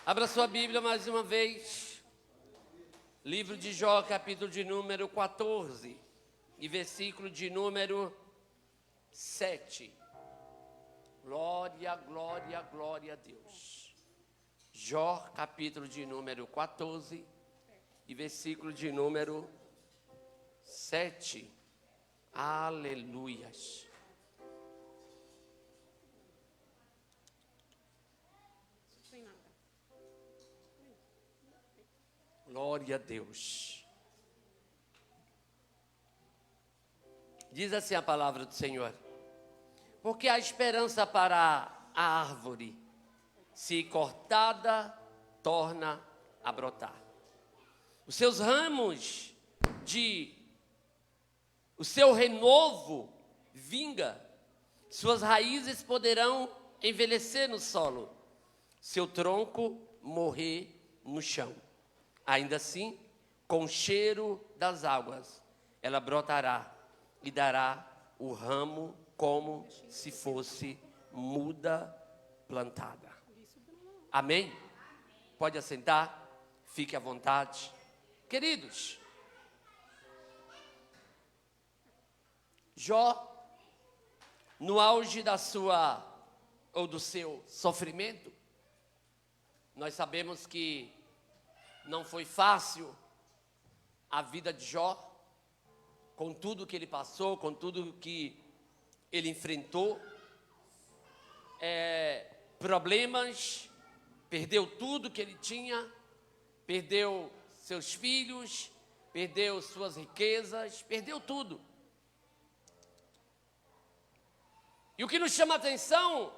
Abra sua Bíblia mais uma vez. Livro de Jó, capítulo de número 14 e versículo de número 7. Glória, glória, glória a Deus. Jó, capítulo de número 14 e versículo de número 7. Aleluias. Glória a Deus. Diz assim a palavra do Senhor: porque há esperança para a árvore, se cortada, torna a brotar. Os seus ramos o seu renovo vinga, suas raízes poderão envelhecer no solo, seu tronco morrer no chão. Ainda assim, com o cheiro das águas, ela brotará e dará o ramo como se fosse muda plantada. Amém? Pode assentar, fique à vontade. Queridos, Jó, no auge do seu sofrimento, nós sabemos que não foi fácil a vida de Jó, com tudo que ele passou, com tudo que ele enfrentou, problemas, perdeu tudo que ele tinha, perdeu seus filhos, perdeu suas riquezas, perdeu tudo. E o que nos chama a atenção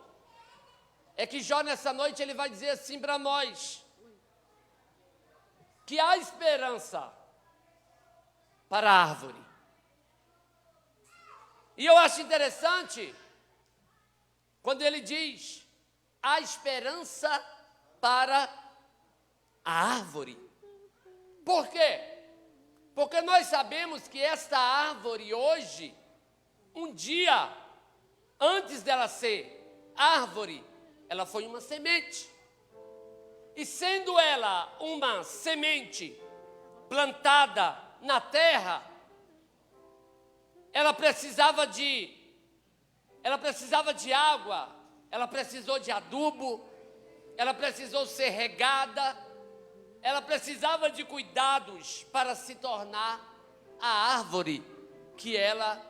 é que Jó nessa noite ele vai dizer assim para nós, que há esperança para a árvore. E eu acho interessante quando ele diz, há esperança para a árvore. Por quê? Porque nós sabemos que esta árvore hoje, um dia, antes dela ser árvore, ela foi uma semente. E sendo ela uma semente plantada na terra, ela precisava de água, ela precisou de adubo, ela precisou ser regada, ela precisava de cuidados para se tornar a árvore que ela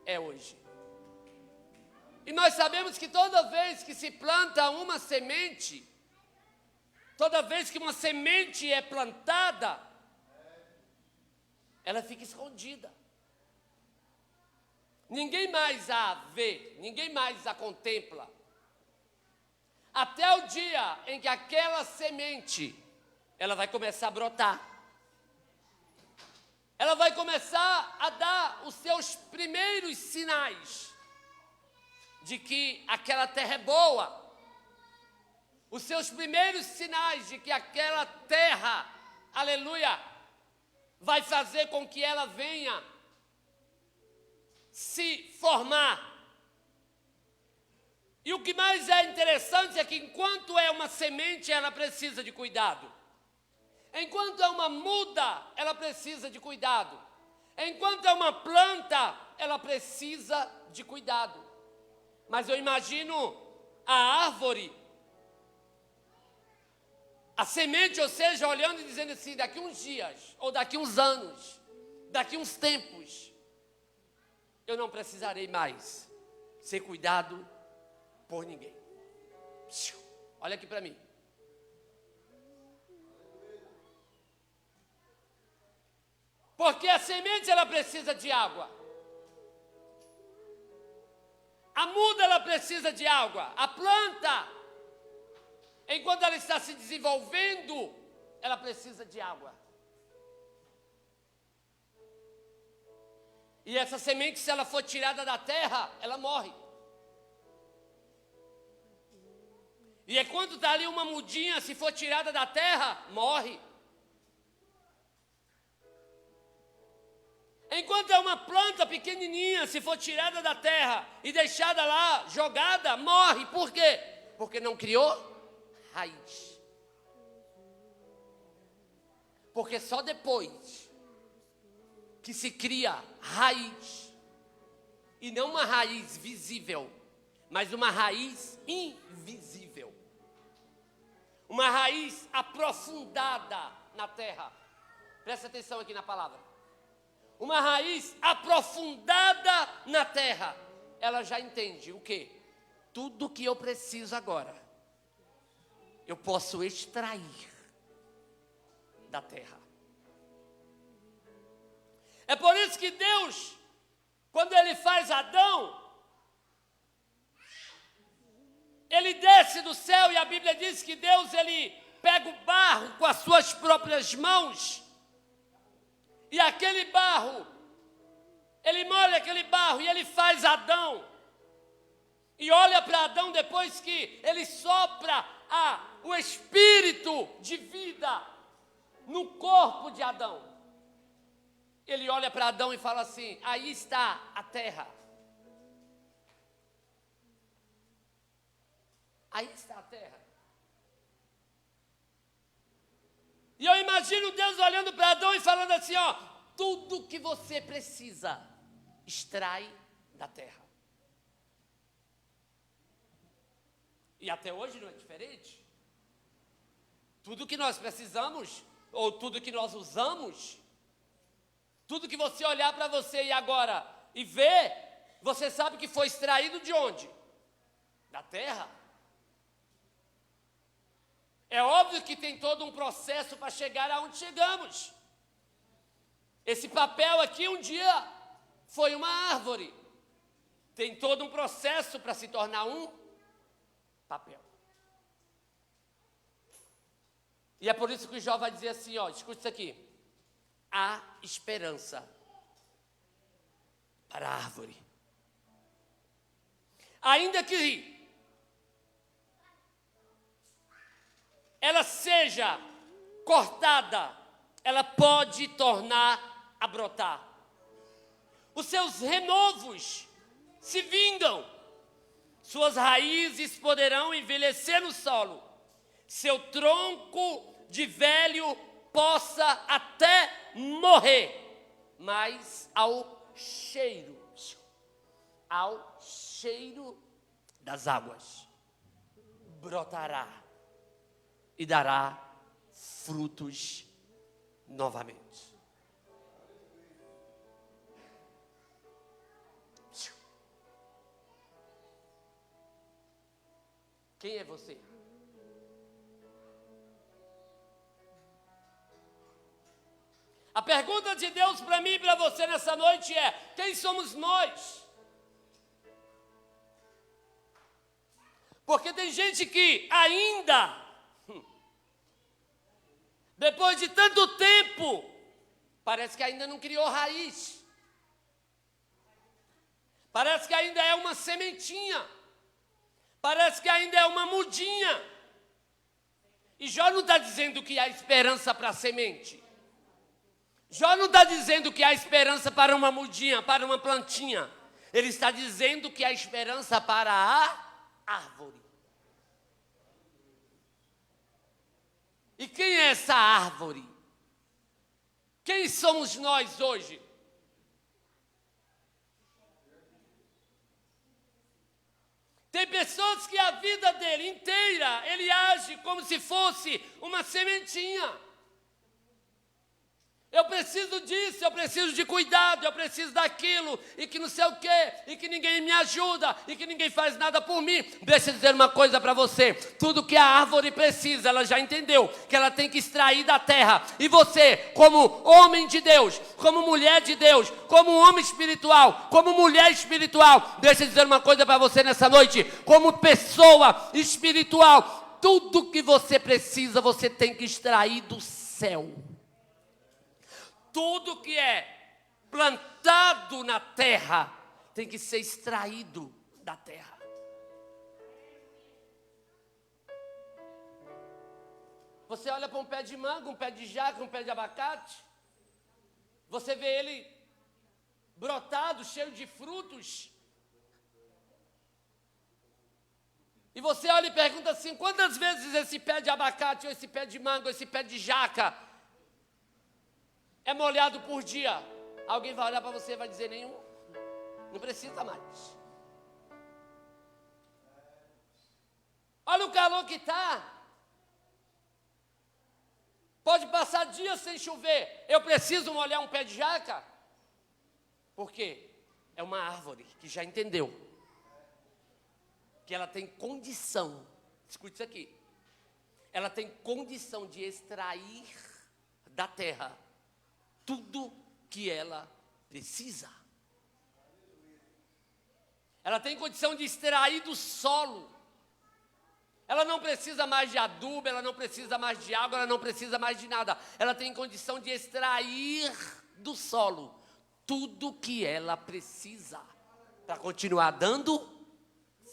é hoje. E nós sabemos que toda vez que se planta uma semente, toda vez que uma semente é plantada, ela fica escondida. Ninguém mais a vê, ninguém mais a contempla. Até o dia em que aquela semente, ela vai começar a brotar. Ela vai começar a dar os seus primeiros sinais de que aquela terra é boa. Os seus primeiros sinais de que aquela terra, aleluia, vai fazer com que ela venha se formar. E o que mais é interessante é que enquanto é uma semente, ela precisa de cuidado. Enquanto é uma muda, ela precisa de cuidado. Enquanto é uma planta, ela precisa de cuidado. Mas eu imagino a árvore, a semente, ou seja, olhando e dizendo assim, daqui uns dias, ou daqui uns anos, daqui uns tempos, eu não precisarei mais ser cuidado por ninguém. Olha aqui para mim. Porque a semente, ela precisa de água. A muda, ela precisa de água. A planta, enquanto ela está se desenvolvendo, ela precisa de água. E essa semente, se ela for tirada da terra, ela morre. E enquanto está ali uma mudinha, se for tirada da terra, morre. Enquanto é uma planta pequenininha, se for tirada da terra e deixada lá, jogada, morre. Por quê? Porque não criou raiz. Porque só depois que se cria raiz, e não uma raiz visível, mas uma raiz invisível. Uma raiz aprofundada na terra. Presta atenção aqui na palavra. Uma raiz aprofundada na terra. Ela já entende o quê? Tudo que eu preciso agora, eu posso extrair da terra. É por isso que Deus, quando Ele faz Adão, Ele desce do céu e a Bíblia diz que Deus, Ele pega o barro com as suas próprias mãos e aquele barro, Ele molha aquele barro e Ele faz Adão. E olha para Adão depois que Ele sopra o espírito de vida no corpo de Adão. Ele olha para Adão e fala assim: aí está a terra. Aí está a terra. E eu imagino Deus olhando para Adão e falando assim: ó, tudo que você precisa, extrai da terra. E até hoje não é diferente. Tudo que nós precisamos, ou tudo que nós usamos, tudo que você olhar para você e agora e ver, você sabe que foi extraído de onde? Da terra. É óbvio que tem todo um processo para chegar aonde chegamos. Esse papel aqui um dia foi uma árvore. Tem todo um processo para se tornar um papel. E é por isso que o Jó vai dizer assim, ó, escute isso aqui. Há esperança para a árvore. Ainda que ela seja cortada, ela pode tornar a brotar. Os seus renovos se vingam. Suas raízes poderão envelhecer no solo. Seu tronco de velho possa até morrer, mas ao cheiro das águas, brotará e dará frutos novamente. Quem é você? A pergunta de Deus para mim e para você nessa noite é: quem somos nós? Porque tem gente que ainda, depois de tanto tempo, parece que ainda não criou raiz. Parece que ainda é uma sementinha. Parece que ainda é uma mudinha. E Jó não está dizendo que há esperança para a semente. Jó não está dizendo que há esperança para uma mudinha, para uma plantinha. Ele está dizendo que há esperança para a árvore. E quem é essa árvore? Quem somos nós hoje? Tem pessoas que a vida dele inteira, ele age como se fosse uma sementinha. Eu preciso disso, eu preciso de cuidado, eu preciso daquilo, e que não sei o quê, e que ninguém me ajuda, e que ninguém faz nada por mim. Deixa eu dizer uma coisa para você: tudo que a árvore precisa, ela já entendeu que ela tem que extrair da terra. E você, como homem de Deus, como mulher de Deus, como homem espiritual, como mulher espiritual, deixa eu dizer uma coisa para você nessa noite: como pessoa espiritual, tudo que você precisa, você tem que extrair do céu. Tudo que é plantado na terra tem que ser extraído da terra. Você olha para um pé de manga, um pé de jaca, um pé de abacate, você vê ele brotado, cheio de frutos. E você olha e pergunta assim: quantas vezes esse pé de abacate, ou esse pé de manga, ou esse pé de jaca é molhado por dia, alguém vai olhar para você e vai dizer nenhum. Não precisa mais. Olha o calor que está. Pode passar dias sem chover. Eu preciso molhar um pé de jaca? Por quê? É uma árvore que já entendeu que ela tem condição, escute isso aqui, ela tem condição de extrair da terra tudo que ela precisa. Ela tem condição de extrair do solo. Ela não precisa mais de adubo, ela não precisa mais de água, ela não precisa mais de nada. Ela tem condição de extrair do solo tudo que ela precisa para continuar dando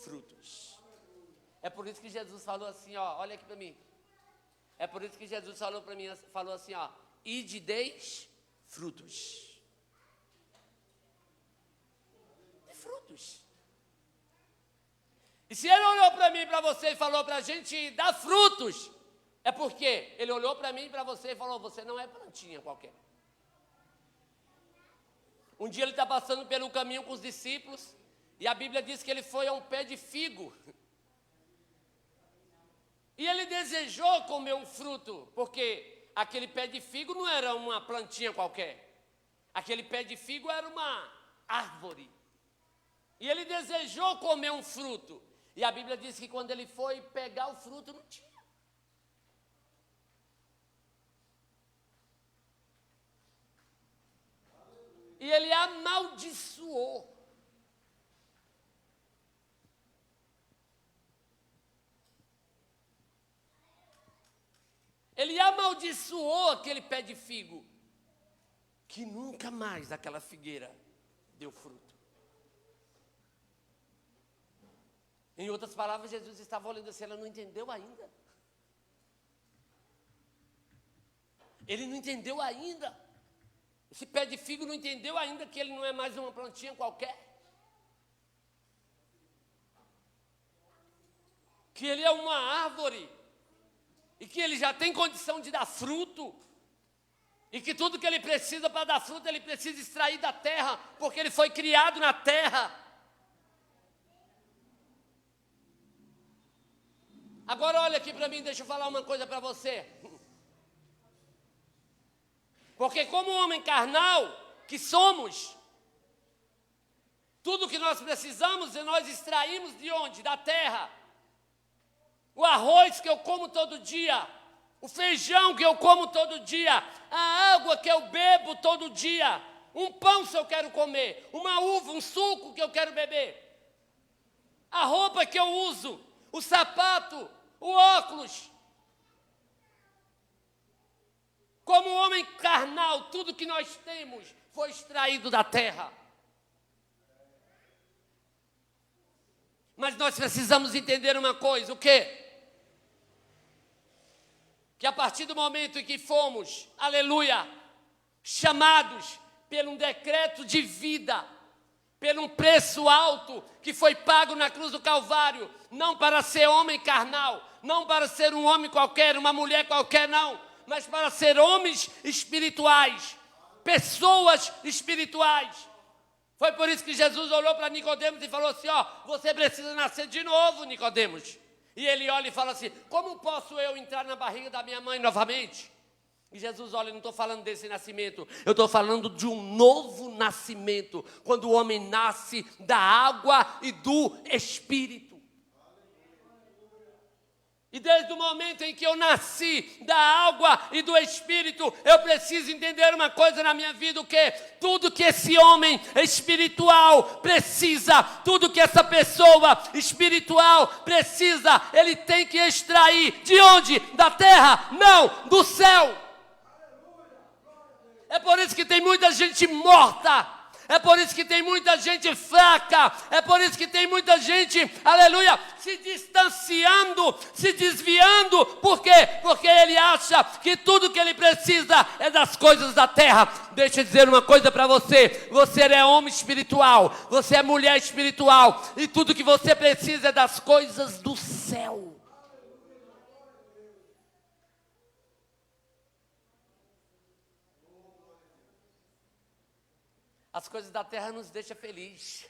frutos. É por isso que Jesus falou assim, ó, olha aqui para mim. É por isso que Jesus falou para mim, falou assim, ó, ide deis frutos. De frutos. E se ele olhou para mim e para você e falou para a gente dar frutos, é porque ele olhou para mim e para você e falou, você não é plantinha qualquer. Um dia ele está passando pelo caminho com os discípulos, e a Bíblia diz que ele foi a um pé de figo. E ele desejou comer um fruto, porque aquele pé de figo não era uma plantinha qualquer. Aquele pé de figo era uma árvore. E ele desejou comer um fruto. E a Bíblia diz que quando ele foi pegar o fruto, não tinha. E ele amaldiçoou. Ele amaldiçoou aquele pé de figo, que nunca mais aquela figueira deu fruto. Em outras palavras, Jesus estava olhando assim, ela não entendeu ainda. Ele não entendeu ainda. Esse pé de figo não entendeu ainda que ele não é mais uma plantinha qualquer. Que ele é uma árvore. E que ele já tem condição de dar fruto. E que tudo que ele precisa para dar fruto, ele precisa extrair da terra, porque ele foi criado na terra. Agora olha aqui para mim, deixa eu falar uma coisa para você. Porque como homem carnal que somos, tudo que nós precisamos e nós extraímos de onde? Da terra. O arroz que eu como todo dia, o feijão que eu como todo dia, a água que eu bebo todo dia, um pão se eu quero comer, uma uva, um suco que eu quero beber, a roupa que eu uso, o sapato, o óculos. Como homem carnal, tudo que nós temos foi extraído da terra. Mas nós precisamos entender uma coisa, o quê? Que a partir do momento em que fomos, aleluia, chamados pelo um decreto de vida, pelo um preço alto que foi pago na cruz do Calvário, não para ser homem carnal, não para ser um homem qualquer, uma mulher qualquer, não, mas para ser homens espirituais, pessoas espirituais. Foi por isso que Jesus olhou para Nicodemos e falou assim, ó, você precisa nascer de novo, Nicodemos. E ele olha e fala assim, como posso eu entrar na barriga da minha mãe novamente? E Jesus, olha, eu não estou falando desse nascimento, eu estou falando de um novo nascimento, quando o homem nasce da água e do Espírito. E desde o momento em que eu nasci da água e do Espírito, eu preciso entender uma coisa na minha vida, o que? Tudo que esse homem espiritual precisa, tudo que essa pessoa espiritual precisa, ele tem que extrair de onde? Da terra? Não, do céu. É por isso que tem muita gente morta. É por isso que tem muita gente fraca, é por isso que tem muita gente, aleluia, se distanciando, se desviando. Por quê? Porque ele acha que tudo que ele precisa é das coisas da terra. Deixa eu dizer uma coisa para você, você é homem espiritual, você é mulher espiritual, e tudo que você precisa é das coisas do céu. As coisas da terra nos deixam felizes.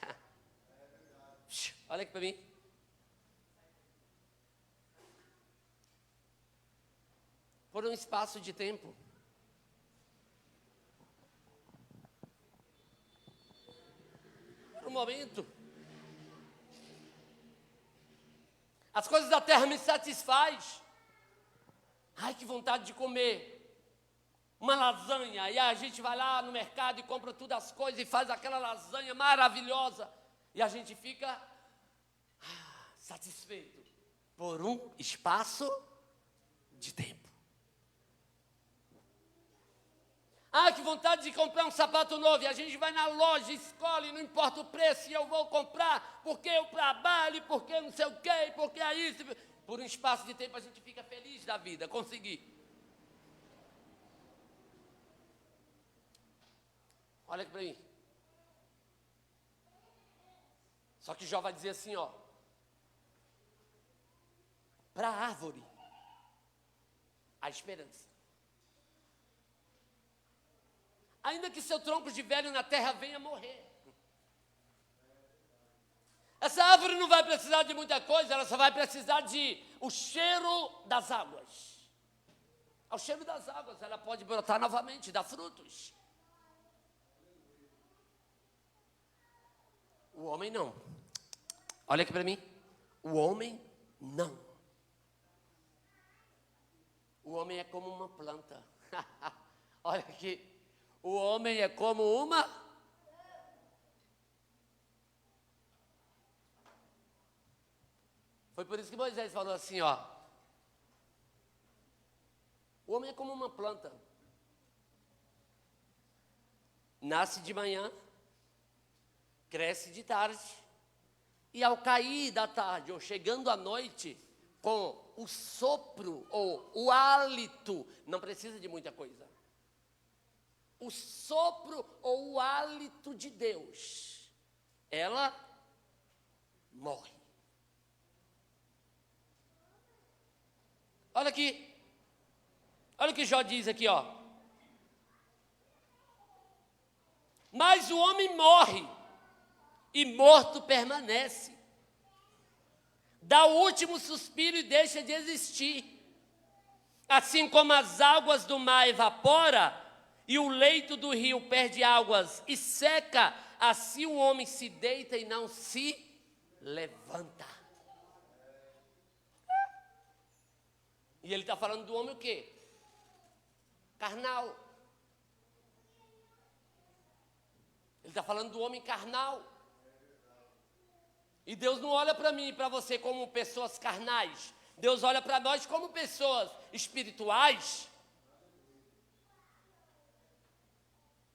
Olha aqui para mim. Por um espaço de tempo. Por um momento. As coisas da terra me satisfaz. Ai, que vontade de comer uma lasanha. E a gente vai lá no mercado e compra todas as coisas e faz aquela lasanha maravilhosa. E a gente fica satisfeito por um espaço de tempo. Ah, que vontade de comprar um sapato novo. E a gente vai na loja, escolhe, não importa o preço, e eu vou comprar, porque eu trabalho, porque não sei o quê, porque é isso. Por um espaço de tempo a gente fica feliz da vida, conseguir. Olha aqui para mim. Só que Jó vai dizer assim, ó. Para a árvore, a esperança. Ainda que seu tronco de velho na terra venha morrer. Essa árvore não vai precisar de muita coisa, ela só vai precisar de o cheiro das águas. Ao cheiro das águas, ela pode brotar novamente, dar frutos. O homem não. Olha aqui para mim. O homem não. O homem é como uma planta. Olha aqui. O homem é como uma... Foi por isso que Moisés falou assim, ó. O homem é como uma planta. Nasce de manhã, cresce de tarde, e ao cair da tarde, ou chegando à noite, com o sopro, ou o hálito, não precisa de muita coisa. O sopro ou o hálito de Deus, ela morre. Olha aqui, olha o que Jó diz aqui, ó. Mas o homem morre, e morto permanece. Dá o último suspiro e deixa de existir. Assim como as águas do mar evaporam, e o leito do rio perde águas e seca, assim o homem se deita e não se levanta. E ele está falando do homem o quê? Carnal. Ele está falando do homem carnal. E Deus não olha para mim e para você como pessoas carnais. Deus olha para nós como pessoas espirituais.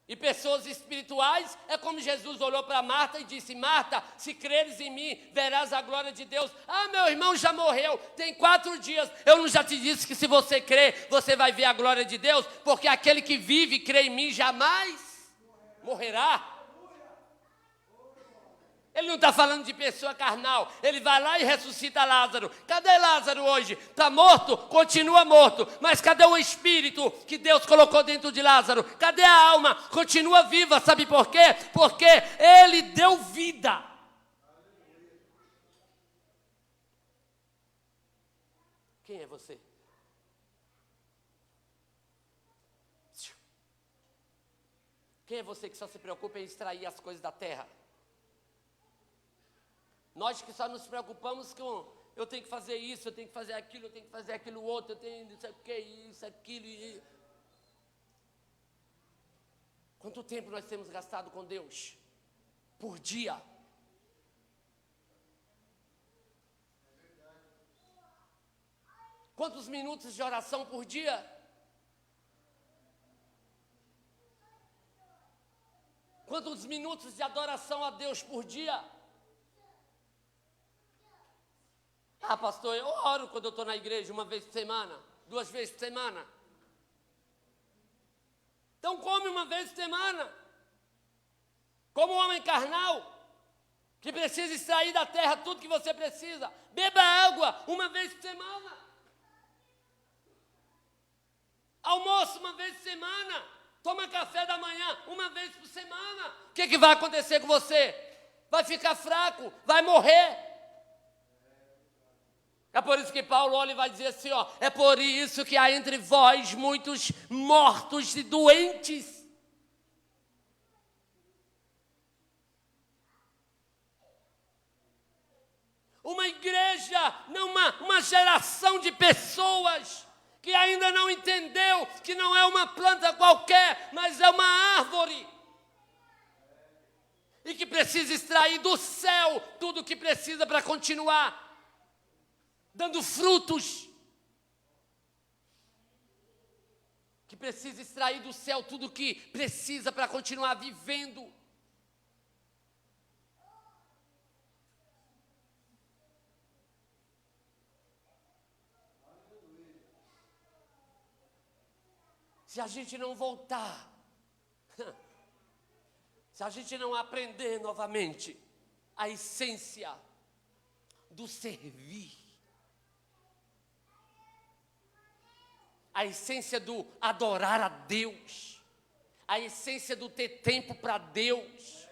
E pessoas espirituais é como Jesus olhou para Marta e disse: Marta, se creres em mim, verás a glória de Deus. Ah, meu irmão já morreu, tem 4 dias. Eu não já te disse que se você crer, você vai ver a glória de Deus? Porque aquele que vive e crê em mim jamais morrerá. Ele não está falando de pessoa carnal. Ele vai lá e ressuscita Lázaro. Cadê Lázaro hoje? Está morto? Continua morto. Mas cadê o espírito que Deus colocou dentro de Lázaro? Cadê a alma? Continua viva. Sabe por quê? Porque ele deu vida. Quem é você? Quem é você que só se preocupa em extrair as coisas da terra? Nós que só nos preocupamos com, eu tenho que fazer isso, eu tenho que fazer aquilo, eu tenho que fazer aquilo outro, eu tenho isso aqui, isso, aquilo. Quanto tempo nós temos gastado com Deus? Por dia. Quantos minutos de oração por dia? Quantos minutos de adoração a Deus por dia? Ah, pastor, eu oro quando eu estou na igreja 1 vez por semana, 2 vezes por semana. Então come 1 vez por semana. Como um homem carnal, que precisa extrair da terra tudo que você precisa. Beba água 1 vez por semana. Almoço 1 vez por semana. Toma café da manhã uma vez por semana. O que vai acontecer com você? Vai ficar fraco, vai morrer. É por isso que Paulo olha e vai dizer assim, ó, é por isso que há entre vós muitos mortos e doentes. Uma igreja, não uma geração de pessoas que ainda não entendeu que não é uma planta qualquer, mas é uma árvore. E que precisa extrair do céu tudo o que precisa para continuar dando frutos. Que precisa extrair do céu tudo o que precisa para continuar vivendo. Se a gente não voltar, se a gente não aprender novamente a essência do servir, a essência do adorar a Deus, a essência do ter tempo para Deus,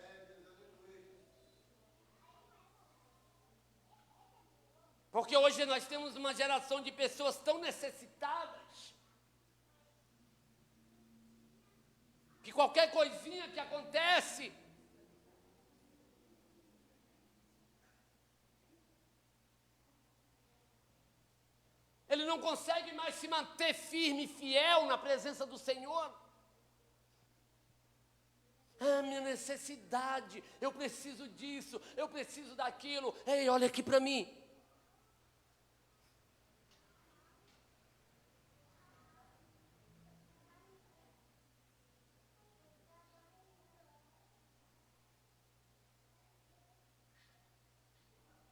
porque hoje nós temos uma geração de pessoas tão necessitadas, que qualquer coisinha que acontece, ele não consegue mais se manter firme e fiel na presença do Senhor. Ah, minha necessidade, eu preciso disso, eu preciso daquilo. Ei, olha aqui para mim.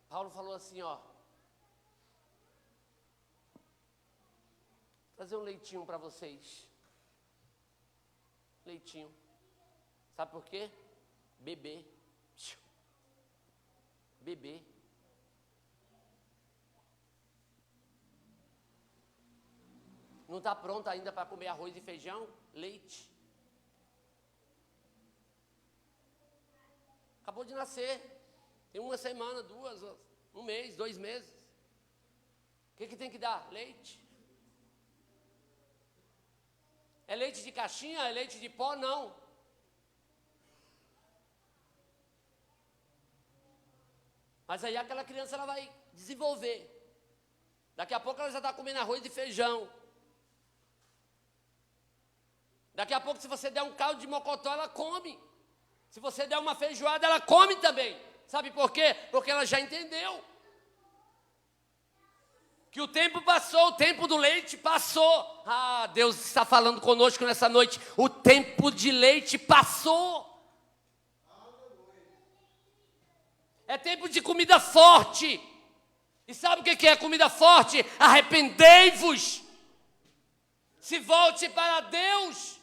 Paulo falou assim, ó. Vou fazer um leitinho para vocês. Leitinho. Sabe por quê? Beber. Beber. Não está pronto ainda para comer arroz e feijão? Leite. Acabou de nascer. Tem uma semana, duas, um mês, 2 meses. O que tem que dar? Leite. É leite de caixinha? É leite de pó? Não. Mas aí aquela criança ela vai desenvolver. Daqui a pouco ela já está comendo arroz e feijão. Daqui a pouco, se você der um caldo de mocotó, ela come. Se você der uma feijoada, ela come também. Sabe por quê? Porque ela já entendeu que o tempo passou, o tempo do leite passou. Ah, Deus está falando conosco nessa noite. O tempo de leite passou. É tempo de comida forte. E sabe o que é comida forte? Arrependei-vos. Se volte para Deus.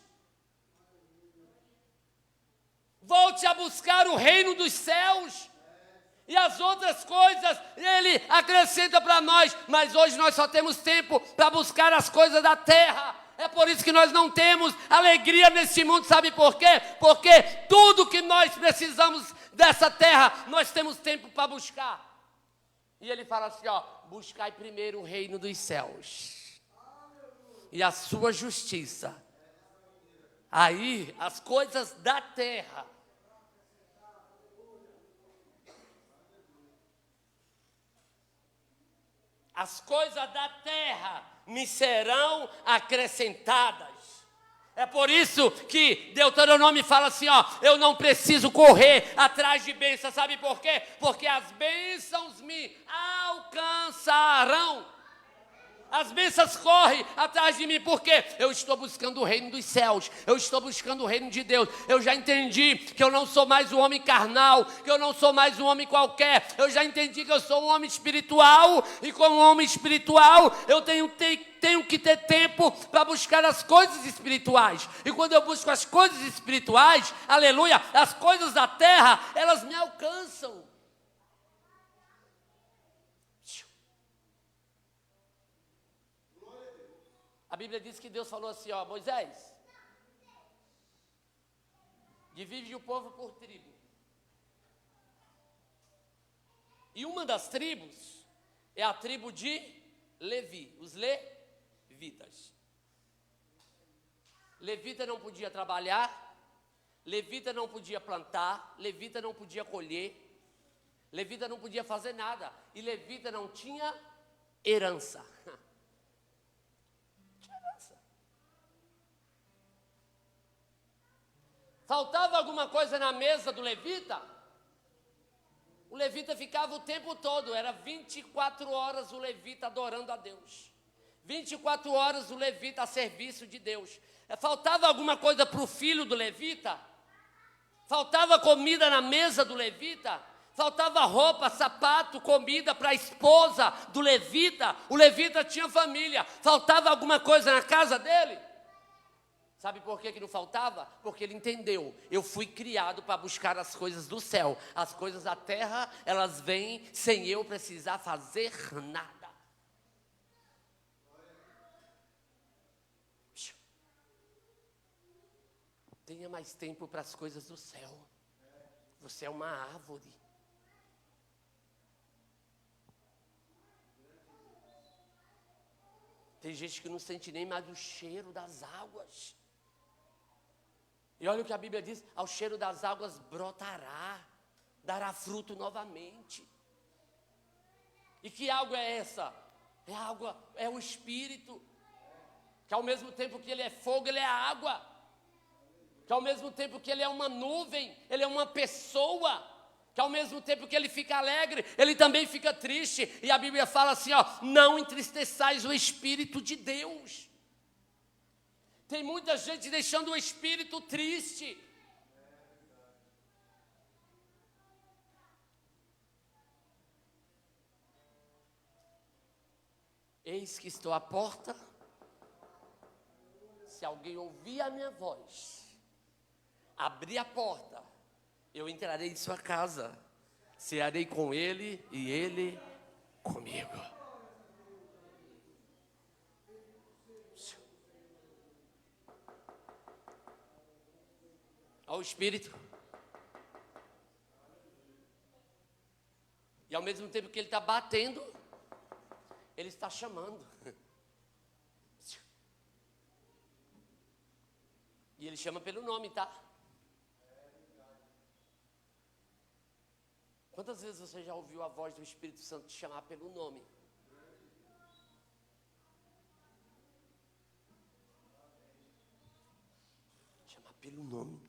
Volte a buscar o reino dos céus. E as outras coisas Ele acrescenta para nós. Mas hoje nós só temos tempo para buscar as coisas da terra. É por isso que nós não temos alegria nesse mundo. Sabe por quê? Porque tudo que nós precisamos dessa terra, nós temos tempo para buscar. E Ele fala assim, ó, buscai primeiro o reino dos céus e a sua justiça. Aí as coisas da terra, as coisas da terra me serão acrescentadas. É por isso que Deuteronômio fala assim, ó, eu não preciso correr atrás de bênçãos. Sabe por quê? Porque as bênçãos me alcançarão. As bênçãos correm atrás de mim, porque eu estou buscando o reino dos céus, eu estou buscando o reino de Deus. Eu já entendi que eu não sou mais um homem carnal, que eu não sou mais um homem qualquer. Eu já entendi que eu sou um homem espiritual, e como homem espiritual, eu tenho que ter tempo para buscar as coisas espirituais. E quando eu busco as coisas espirituais, aleluia, as coisas da terra, elas me alcançam. A Bíblia diz que Deus falou assim, ó, Moisés, Divide o povo por tribo. E uma das tribos é a tribo de Levi, os levitas. Levita não podia trabalhar, levita não podia plantar, levita não podia colher, levita não podia fazer nada, e levita não tinha herança. Tinha herança. Faltava alguma coisa na mesa do levita, o levita ficava o tempo todo, era 24 horas o levita adorando a Deus, 24 horas o levita a serviço de Deus. Faltava alguma coisa para o filho do levita, faltava comida na mesa do levita, faltava roupa, sapato, comida para a esposa do levita, o levita tinha família, faltava alguma coisa na casa dele. Sabe por que não faltava? Porque ele entendeu, eu fui criado para buscar as coisas do céu, as coisas da terra, elas vêm sem eu precisar fazer nada. Tenha mais tempo para as coisas do céu. Você é uma árvore. Tem gente que não sente nem mais o cheiro das águas. E olha o que a Bíblia diz: ao cheiro das águas brotará, dará fruto novamente. E que água é essa? É água, é o Espírito, que ao mesmo tempo que ele é fogo, ele é água, que ao mesmo tempo que ele é uma nuvem, ele é uma pessoa, que ao mesmo tempo que ele fica alegre, ele também fica triste. E a Bíblia fala assim, ó: não entristeçais o Espírito de Deus. Tem muita gente deixando o Espírito triste. Eis que estou à porta. Se alguém ouvir a minha voz, abrir a porta, eu entrarei em sua casa, cearei com ele e ele comigo. Ao Espírito. E ao mesmo tempo que ele está batendo, ele está chamando. E ele chama pelo nome, tá? Quantas vezes você já ouviu a voz do Espírito Santo te chamar pelo nome? Chamar pelo nome.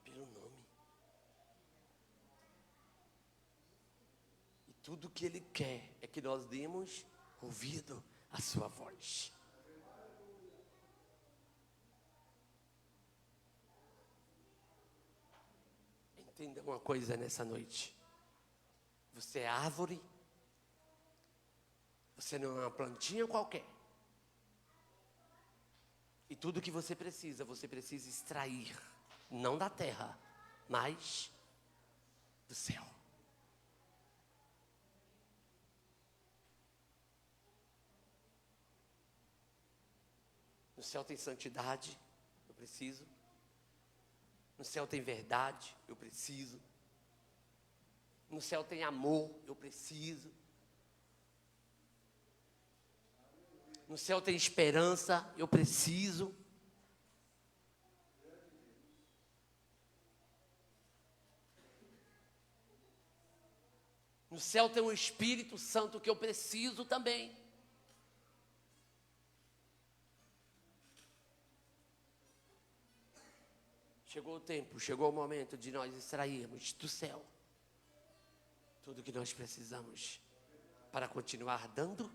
Pelo nome. E tudo que ele quer é que nós demos ouvido à sua voz. Entenda uma coisa nessa noite: você é árvore, você não é uma plantinha qualquer. E tudo que você precisa extrair, não da terra, mas do céu. No céu tem santidade, eu preciso. No céu tem verdade, eu preciso. No céu tem amor, eu preciso. No céu tem esperança, eu preciso. No céu tem o Espírito Santo que eu preciso também. Chegou o tempo, chegou o momento de nós extrairmos do céu tudo que nós precisamos para continuar dando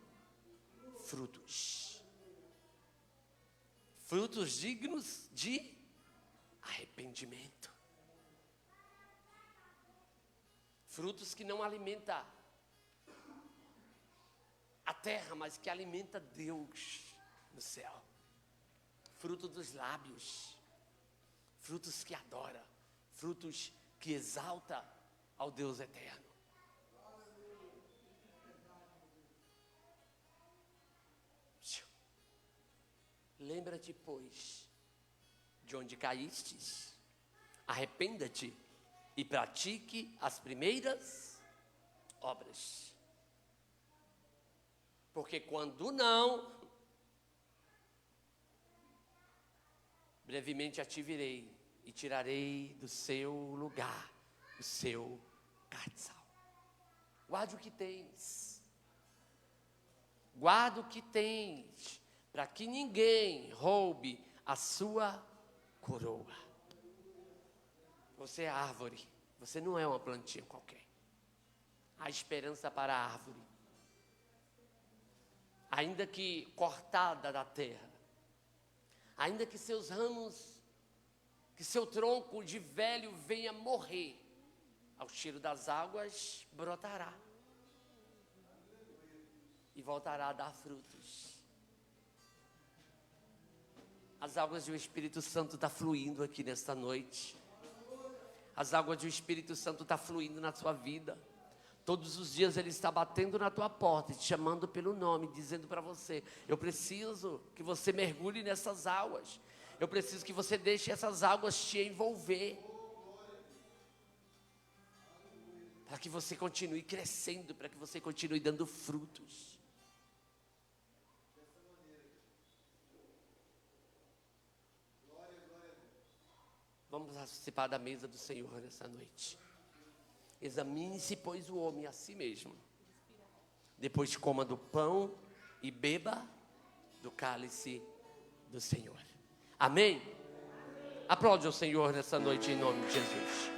frutos. Frutos dignos de arrependimento. Frutos que não alimentam a terra, mas que alimenta Deus no céu. Fruto dos lábios. Frutos que adora, frutos que exalta ao Deus eterno. Lê Lembra-te, pois, de onde caístes, arrependa-te e pratique as primeiras obras. Porque quando não, brevemente a te virei e tirarei do seu lugar o seu cardiçal. Guarde o que tens. Guarda o que tens, para que ninguém roube a sua coroa. Você é árvore, você não é uma plantinha qualquer. Há esperança para a árvore. Ainda que cortada da terra, ainda que seus ramos, que seu tronco de velho venha morrer, ao cheiro das águas brotará e voltará a dar frutos. As águas do Espírito Santo estão fluindo aqui nesta noite. As águas do Espírito Santo estão fluindo na sua vida. Todos os dias Ele está batendo na tua porta, te chamando pelo nome, dizendo para você: eu preciso que você mergulhe nessas águas. Eu preciso que você deixe essas águas te envolver. Para que você continue crescendo, para que você continue dando frutos. Vamos participar da mesa do Senhor nessa noite. Examine-se, pois, o homem a si mesmo. Depois coma do pão e beba do cálice do Senhor. Amém? Aplaude o Senhor nessa noite em nome de Jesus.